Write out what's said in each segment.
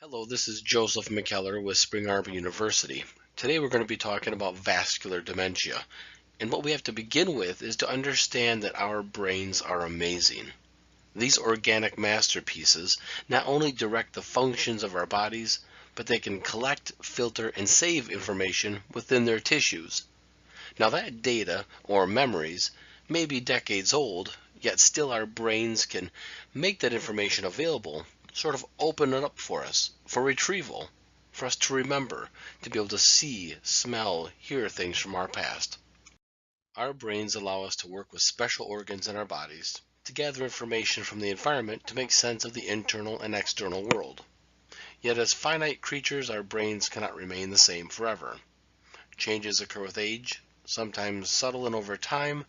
Hello, this is Joseph McKellar with Spring Arbor University. Today we're going to be talking about vascular dementia. And what we have to begin with is to understand that our brains are amazing. These organic masterpieces not only direct the functions of our bodies, but they can collect, filter, and save information within their tissues. Now that data, or memories, may be decades old, yet still our brains can make that information available, sort of open it up for us, for retrieval, for us to remember, to be able to see, smell, hear things from our past. Our brains allow us to work with special organs in our bodies to gather information from the environment to make sense of the internal and external world. Yet as finite creatures, our brains cannot remain the same forever. Changes occur with age, sometimes subtle and over time,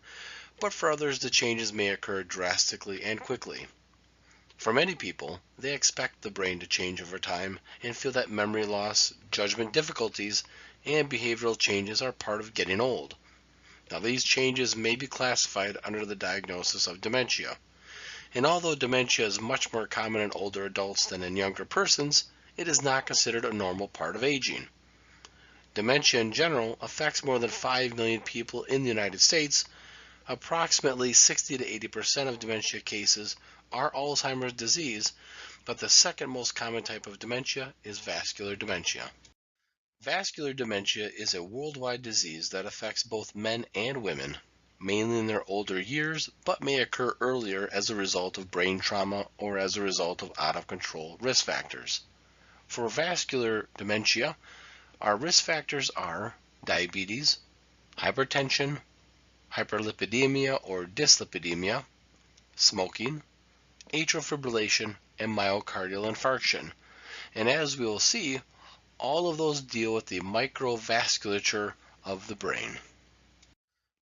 but for others the changes may occur drastically and quickly. For many people, they expect the brain to change over time and feel that memory loss, judgment difficulties, and behavioral changes are part of getting old. Now, these changes may be classified under the diagnosis of dementia. And although dementia is much more common in older adults than in younger persons, it is not considered a normal part of aging. Dementia in general affects more than 5 million people in the United States. Approximately 60 to 80% of dementia cases are Alzheimer's disease, but the second most common type of dementia is vascular dementia. Vascular dementia is a worldwide disease that affects both men and women, mainly in their older years, but may occur earlier as a result of brain trauma or as a result of out-of-control risk factors. For vascular dementia, our risk factors are diabetes, hypertension, hyperlipidemia or dyslipidemia, smoking, atrial fibrillation, and myocardial infarction. And as we will see, all of those deal with the microvasculature of the brain.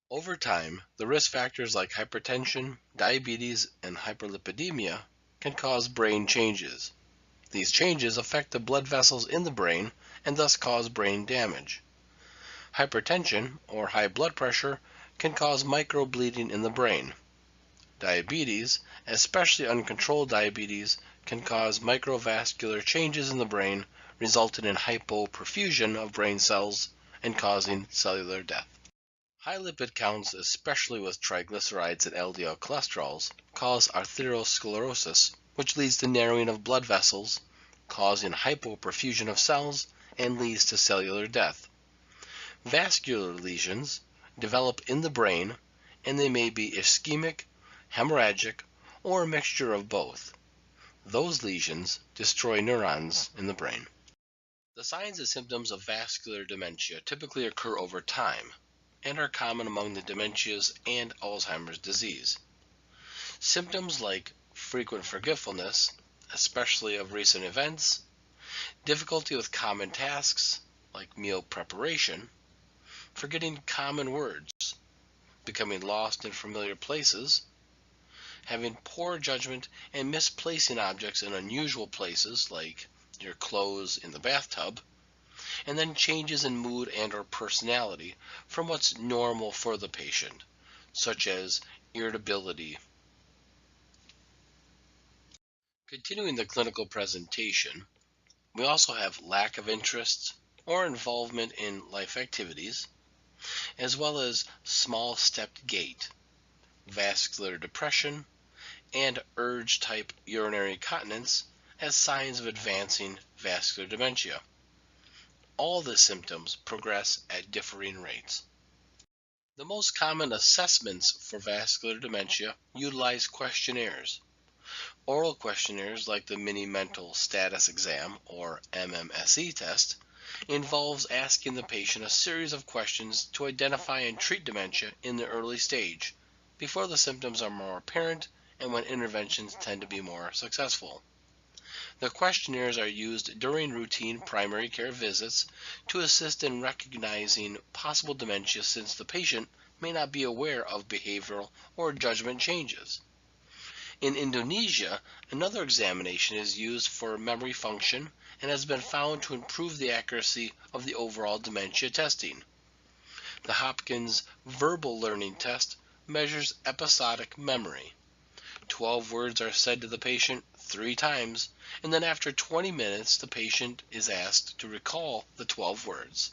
Over time, the risk factors like hypertension, diabetes, and hyperlipidemia can cause brain changes. These changes affect the blood vessels in the brain and thus cause brain damage. Hypertension, or high blood pressure, can cause microbleeding in the brain. Diabetes, especially uncontrolled diabetes, can cause microvascular changes in the brain, resulting in hypoperfusion of brain cells and causing cellular death. High lipid counts, especially with triglycerides and LDL cholesterols, cause atherosclerosis, which leads to narrowing of blood vessels, causing hypoperfusion of cells, and leads to cellular death. Vascular lesions develop in the brain, and they may be ischemic, hemorrhagic, or a mixture of both. Those lesions destroy neurons in the brain. The signs and symptoms of vascular dementia typically occur over time and are common among the dementias and Alzheimer's disease. Symptoms like frequent forgetfulness, especially of recent events, difficulty with common tasks like meal preparation, forgetting common words, becoming lost in familiar places, having poor judgment and misplacing objects in unusual places like your clothes in the bathtub, and then changes in mood and or personality from what's normal for the patient, such as irritability. Continuing the clinical presentation, we also have lack of interest or involvement in life activities, as well as small stepped gait, vascular depression, and urge-type urinary continence as signs of advancing vascular dementia. All the symptoms progress at differing rates. The most common assessments for vascular dementia utilize questionnaires. Oral questionnaires like the Mini Mental Status Exam, or MMSE test, involves asking the patient a series of questions to identify and treat dementia in the early stage, before the symptoms are more apparent and when interventions tend to be more successful. The questionnaires are used during routine primary care visits to assist in recognizing possible dementia, since the patient may not be aware of behavioral or judgment changes. In Indonesia, another examination is used for memory function and has been found to improve the accuracy of the overall dementia testing. The Hopkins Verbal Learning Test measures episodic memory. 12 words are said to the patient 3 times, and then after 20 minutes, the patient is asked to recall the 12 words.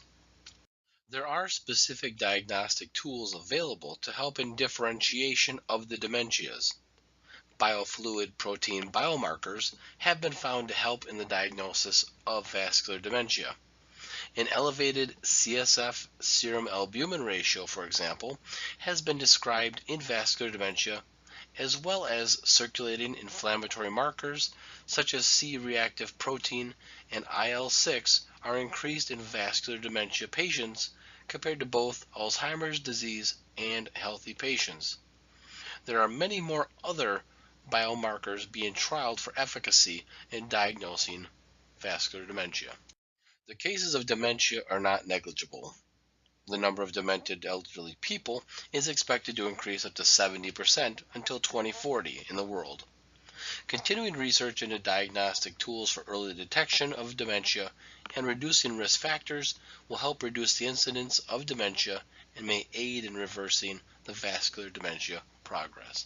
There are specific diagnostic tools available to help in differentiation of the dementias. Biofluid protein biomarkers have been found to help in the diagnosis of vascular dementia. An elevated CSF serum albumin ratio, for example, has been described in vascular dementia, as well as circulating inflammatory markers such as C-reactive protein and IL-6 are increased in vascular dementia patients compared to both Alzheimer's disease and healthy patients. There are many more other biomarkers being trialed for efficacy in diagnosing vascular dementia. The cases of dementia are not negligible. The number of demented elderly people is expected to increase up to 70% until 2040 in the world. Continuing research into diagnostic tools for early detection of dementia and reducing risk factors will help reduce the incidence of dementia and may aid in reversing the vascular dementia progress.